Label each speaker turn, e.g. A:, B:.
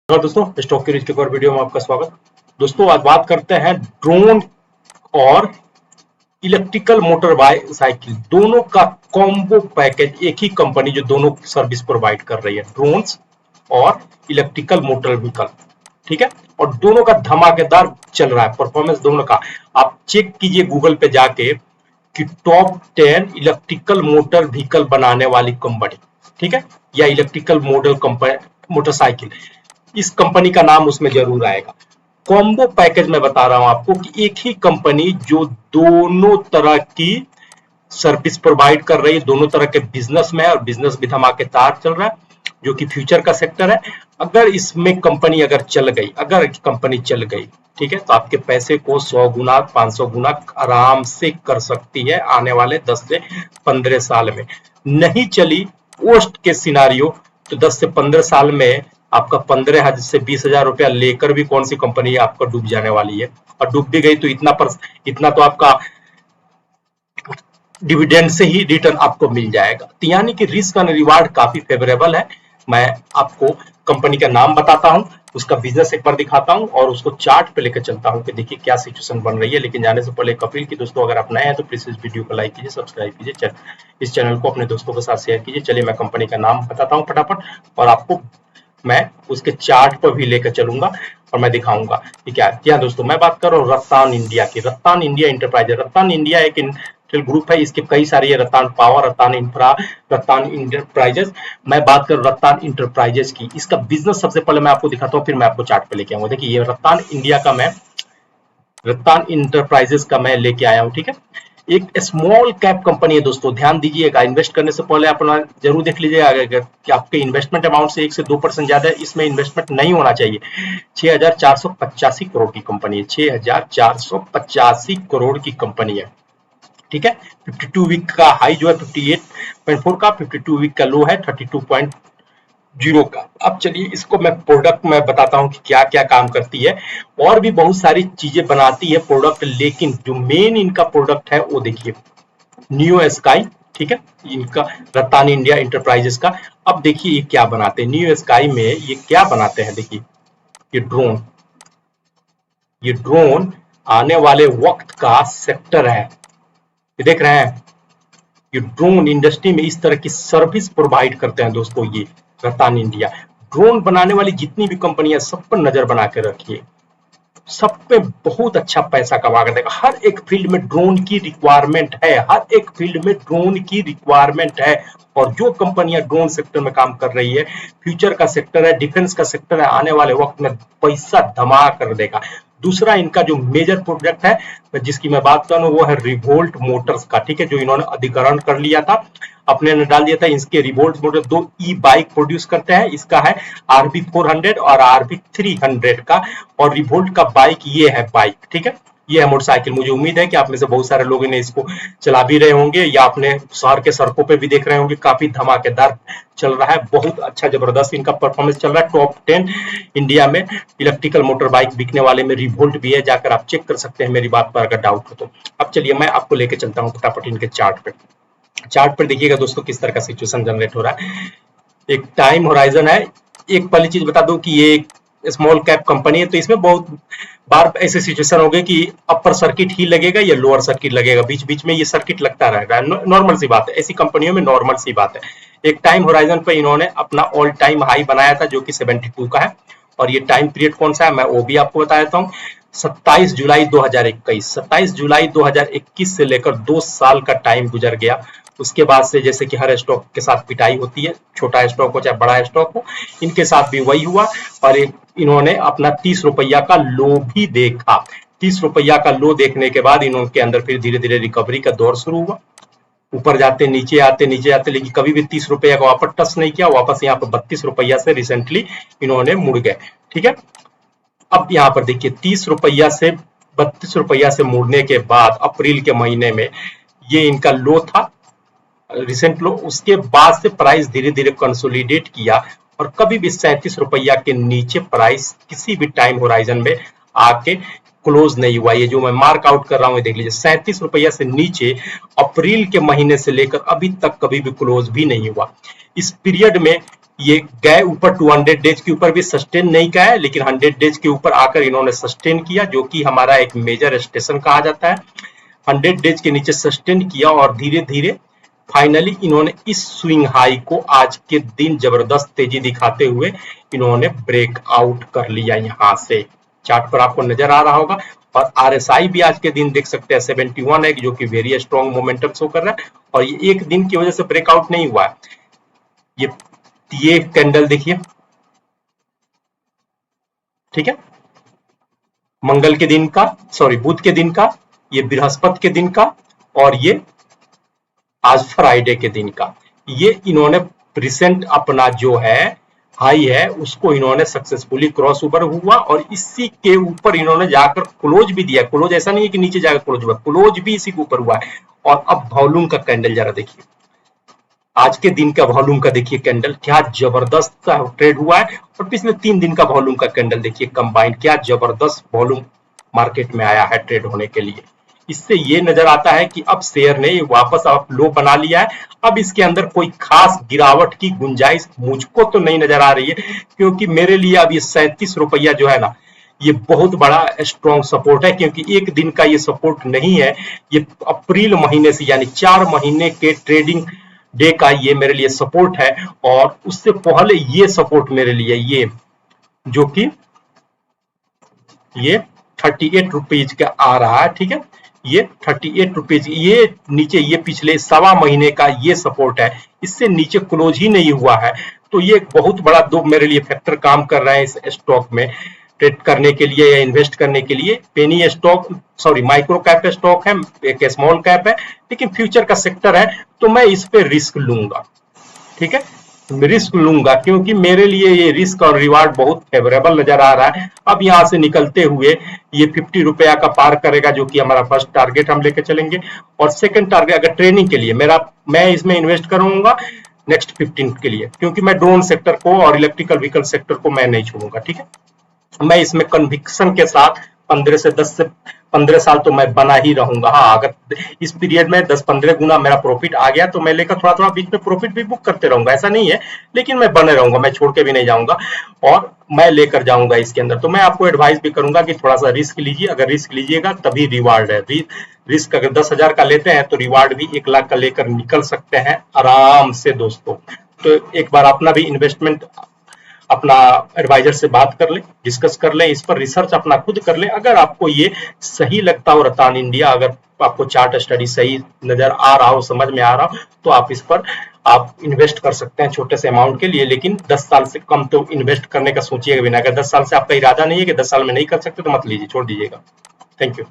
A: नमस्कार दोस्तों, स्टॉक की रिच के एक और वीडियो में आपका स्वागत। दोस्तों आज बात करते हैं ड्रोन और इलेक्ट्रिकल मोटर साइकिल दोनों का कॉम्बो पैकेज। एक ही कंपनी जो दोनों सर्विस प्रोवाइड कर रही है, ड्रोन्स और इलेक्ट्रिकल मोटर व्हीकल, ठीक है। और दोनों का धमाकेदार चल रहा है परफॉर्मेंस दोनों का। आप चेक कीजिए गूगल पे जाके कि टॉप 10 इलेक्ट्रिकल मोटर व्हीकल बनाने वाली कंपनी, ठीक है, या इलेक्ट्रिकल मॉडल कंपनी मोटरसाइकिल, इस कंपनी का नाम उसमें जरूर आएगा। कॉम्बो पैकेज में बता रहा हूं आपको कि एक ही कंपनी जो दोनों तरह की सर्विस प्रोवाइड कर रही है, दोनों तरह के बिजनेस में है और बिजनेस भी धमाकेदार चल रहा है, जो कि फ्यूचर का सेक्टर है। अगर इसमें कंपनी अगर चल गई, अगर कंपनी चल गई, ठीक है, तो आपके पैसे को 100 गुना 500 गुना आराम से कर सकती है आने वाले 10 से 15 साल में। नहीं चली वर्स्ट के सिनारियो तो 10 से 15 साल में आपका 15,000 से 20,000 रुपया लेकर भी कौन सी कंपनी आपका डूब जाने वाली है। और डूब भी गई तो इतना तो आपका डिविडेंड से ही रिटर्न आपको मिल जाएगा। तो यानी कि रिस्क एंड रिवार्ड काफी फेवरेबल है। मैं आपको कंपनी का नाम बताता हूं, उसका बिजनेस एक बार दिखाता हूं और उसको चार्ट पे लेकर चलता हूं कि देखिए क्या सिचुएशन बन रही है। लेकिन जाने से पहले एक अपील की दोस्तों, अगर आप नए हैं तो प्लीज इस वीडियो को लाइक कीजिए, सब्सक्राइब कीजिए, इस चैनल को अपने दोस्तों के साथ शेयर कीजिए। चलिए मैं कंपनी का नाम बताता हूँ फटाफट और आपको मैं उसके चार्ट पर भी लेकर चलूंगा और मैं दिखाऊंगा कि क्या है। क्या दोस्तों, मैं बात कर रहा हूँ रत्तान इंडिया की, रत्तान इंडिया इंटरप्राइजेज। रत्तान इंडिया एक इंडस्ट्रियल ग्रुप है, इसके कई सारे, ये रत्तान पावर, रत्तान इंफ्रा, रत्तान इंटरप्राइजेज। मैं बात कर रत्तान इंटरप्राइजेज की, इसका बिजनेस सबसे पहले मैं आपको दिखाता हूँ, फिर मैं आपको चार्ट पे लेके आऊंगा। देखिए ये रत्तान इंडिया का, मैं रत्तान इंटरप्राइजेज का मैं लेके आया हूँ, ठीक है। एक स्मॉल कैप कंपनी है दोस्तों, ध्यान दीजिएगा। इन्वेस्ट करने से पहले अपना जरूर देख लीजिएगा कि आपके इन्वेस्टमेंट अमाउंट से 1 से 2% ज्यादा है, इसमें इन्वेस्टमेंट नहीं होना चाहिए। 6,485 करोड़ की कंपनी है, 6,485 करोड़ की कंपनी है, ठीक है। 52 वीक का हाई जो है 58.4 का, 52 वीक का लो है 32.0 का। अब चलिए इसको मैं प्रोडक्ट में बताता हूँ कि क्या क्या काम करती है। और भी बहुत सारी चीजें बनाती है प्रोडक्ट, लेकिन जो मेन इनका प्रोडक्ट है वो देखिए न्यू स्काई, ठीक है, इनका रत्तान इंडिया इंटरप्राइजेस का। अब देखिए ये क्या बनाते हैं न्यू स्काई में, ये क्या बनाते हैं। देखिए ये ड्रोन, ये ड्रोन आने वाले वक्त का सेक्टर है, ये देख रहे हैं। ये ड्रोन इंडस्ट्री में इस तरह की सर्विस प्रोवाइड करते हैं दोस्तों ये रत्तान इंडिया। ड्रोन बनाने वाली जितनी भी कंपनियां, सब पर नजर बना के रखिए, सब पे बहुत अच्छा पैसा कमा कर देगा। हर एक फील्ड में ड्रोन की रिक्वायरमेंट है, हर एक फील्ड में ड्रोन की रिक्वायरमेंट है। और जो कंपनियां ड्रोन सेक्टर में काम कर रही है, फ्यूचर का सेक्टर है, डिफेंस का सेक्टर है, आने वाले वक्त में पैसा धमाका कर देगा। दूसरा इनका जो मेजर प्रोजेक्ट है जिसकी मैं बात कर रहा हूँ वो है रिवोल्ट मोटर्स का, ठीक है, जो इन्होंने अधिग्रहण कर लिया था, अपने ने डाल दिया था। इसके रिवोल्ट मोटर 2 ई बाइक प्रोड्यूस करते हैं, इसका है आरबी 400 और आरबी 300 का। और रिवोल्ट का बाइक ये है बाइक, ठीक है, ये है मोटरसाइकिल। मुझे उम्मीद है कि आप में से बहुत सारे लोगों ने इसको चला भी रहे होंगे या अपने शहर के सड़कों पे भी देख रहे होंगे। काफी धमाकेदार चल रहा है, बहुत अच्छा जबरदस्त इनका परफॉर्मेंस चल रहा है। टॉप 10 इंडिया में इलेक्ट्रिकल मोटर बाइक बिकने वाले में रिवोल्ट भी है, जाकर आप चेक कर सकते हैं मेरी बात पर अगर डाउट हो तो। अब चलिए मैं आपको लेके चलता हूँ फटाफट इनके चार्ट पे। चार्ट पर देखिएगा दोस्तों किस तरह का सिचुएशन जनरेट हो रहा है। एक टाइम होराइजन है। एक पहली चीज बता दूं कि ये एक स्मॉल कैप कंपनी है, तो इसमें बहुत बार ऐसे सिचुएशन हो गए कि अपर सर्किट ही लगेगा या लोअर सर्किट लगेगा, बीच बीच में ये सर्किट लगता रहेगा। नॉर्मल सी बात है, ऐसी कंपनियों में नॉर्मल सी बात है। एक टाइम होराइजन पे इन्होंने अपना ऑल टाइम हाई बनाया था जो कि 72 का है। और ये टाइम पीरियड कौन सा है मैं वो भी आपको बता देता हूँ। 27 जुलाई 2021, 27 जुलाई 2021 से लेकर 2 साल का टाइम गुजर गया। उसके बाद से जैसे कि हर स्टॉक के साथ पिटाई होती है, छोटा स्टॉक हो चाहे बड़ा स्टॉक हो, इनके साथ भी वही हुआ। और इन्होंने अपना 30 रुपया का लो भी देखा। 30 रुपया का लो देखने के बाद इनके अंदर फिर धीरे धीरे रिकवरी का दौर शुरू हुआ, ऊपर जाते नीचे आते नीचे आते, लेकिन कभी भी 30 रुपया का वापस टच नहीं किया। वापस यहाँ पर 32 रुपया से रिसेंटली इन्होंने मुड़ गए, ठीक है। अब यहाँ पर देखिए 30 रुपया से 32 रुपया से मुड़ने के बाद अप्रैल के महीने में ये इनका लो था, रिसेंट लो। उसके बाद से प्राइस धीरे धीरे कंसोलिडेट किया और कभी भी 37 रुपया के नीचे प्राइस किसी भी टाइम होराइजन में आके क्लोज नहीं हुआ। ये जो मैं मार्क आउट कर रहा हूँ देख लीजिए, 37 रुपया से नीचे अप्रैल के महीने से लेकर अभी तक कभी भी क्लोज भी नहीं हुआ। इस पीरियड में ये गए ऊपर 200 डेज के ऊपर भी सस्टेन नहीं किया है, लेकिन 100 डेज के ऊपर आकर इन्होंने सस्टेन किया, जो कि हमारा एक मेजर स्टेशन कहा जाता है। 100 डेज के नीचे सस्टेन किया और धीरे धीरे फाइनली इन्होंने इस स्विंग हाई को आज के दिन जबरदस्त तेजी दिखाते हुए इन्होंने ब्रेक आउट कर लिया। यहाँ से चार्ट पर आपको नजर आ रहा होगा, और आरएसआई भी आज के दिन देख सकते हैं 71 है, जो कि वेरी स्ट्रॉन्ग मोमेंटम शो कर रहा है, और ये एक दिन की वजह से ब्रेकआउट नहीं हुआ है। ये कैंडल देखिए, ठीक है, मंगल के दिन का, सॉरी बुध के दिन का, ये बृहस्पति के दिन का, और ये आज फ्राइडे के दिन का। ये इन्होंने रिसेंट अपना जो है हाई है उसको इन्होंने सक्सेसफुली क्रॉस ओवर हुआ, और इसी के ऊपर इन्होंने जाकर क्लोज भी दिया। क्लोज ऐसा नहीं है कि नीचे जाकर क्लोज हुआ, क्लोज भी इसी के ऊपर हुआ है। और अब वॉल्यूम का कैंडल जरा देखिए, आज के दिन का वॉल्यूम का देखिए कैंडल, क्या जबरदस्त ट्रेड हुआ है, और पिछले 3 दिन का वॉल्यूम का कैंडल देखिए कंबाइंड, क्या जबरदस्त वॉल्यूम मार्केट में आया है ट्रेड होने के लिए। इससे ये नजर आता है कि अब शेयर ने वापस अब लो बना लिया है। अब इसके अंदर कोई खास गिरावट की गुंजाइश मुझको तो नहीं नजर आ रही है, क्योंकि मेरे लिए अब ये 37 रुपया जो है ना, ये बहुत बड़ा स्ट्रॉन्ग सपोर्ट है, क्योंकि एक दिन का ये सपोर्ट नहीं है, ये अप्रैल महीने से यानी 4 महीने के ट्रेडिंग डे का ये मेरे लिए सपोर्ट है। और उससे पहले ये सपोर्ट मेरे लिए ये जो कि ये 38 रुपीज का आ रहा है, ठीक है, ये 38 रुपीज, ये नीचे ये पिछले 1.25 महीने का ये सपोर्ट है, इससे नीचे क्लोज ही नहीं हुआ है। तो ये एक बहुत बड़ा दो मेरे लिए फैक्टर काम कर रहा है इस स्टॉक में ट्रेड करने के लिए या इन्वेस्ट करने के लिए। Penny stock, sorry micro cap stock है, एक स्मॉल कैप है, लेकिन फ्यूचर का सेक्टर है, तो मैं इस पे रिस्क लूंगा, ठीक है, रिस्क लूंगा, क्योंकि मेरे लिए ये रिस्क और रिवार्ड बहुत फेवरेबल नजर आ रहा है। अब यहाँ से निकलते हुए ये 50 रुपया का पार करेगा, जो कि हमारा फर्स्ट टारगेट हम लेके चलेंगे। और सेकंड टारगेट अगर ट्रेनिंग के लिए मैं इसमें इन्वेस्ट करूंगा नेक्स्ट 15 के लिए, क्योंकि मैं ड्रोन सेक्टर को और इलेक्ट्रिकल व्हीकल सेक्टर को मैं नहीं छोड़ूंगा, ठीक है। मैं इसमें कन्विक्शन के साथ 15 से 10 से 15 साल तो मैं बना ही रहूंगा। हाँ, अगर इस पीरियड में 10-15 गुना मेरा प्रॉफिट आ गया तो मैं लेकर थोड़ा थोड़ा बीच में प्रॉफिट भी बुक करते रहूंगा, ऐसा नहीं है, लेकिन मैं बने रहूंगा, मैं छोड़ के भी नहीं जाऊंगा और मैं लेकर जाऊंगा इसके अंदर। तो मैं आपको एडवाइस भी करूंगा कि थोड़ा सा रिस्क लीजिए, अगर रिस्क लीजिएगा तभी रिवार्ड है। रिस्क अगर 10,000 का लेते हैं तो रिवार्ड भी 1 लाख का लेकर निकल सकते हैं आराम से दोस्तों। तो एक बार अपना भी इन्वेस्टमेंट अपना एडवाइजर से बात कर लें, डिस्कस कर लें, इस पर रिसर्च अपना खुद कर लें। अगर आपको ये सही लगता हो रतान इंडिया, अगर आपको चार्ट स्टडी सही नजर आ रहा हो, समझ में आ रहा हो, तो आप इस पर आप इन्वेस्ट कर सकते हैं छोटे से अमाउंट के लिए। लेकिन 10 साल से कम तो इन्वेस्ट करने का सोचिएगा भी ना। अगर 10 साल से आपका इरादा नहीं है कि 10 साल में नहीं कर सकते तो मत लीजिए, छोड़ दीजिएगा। Thank you.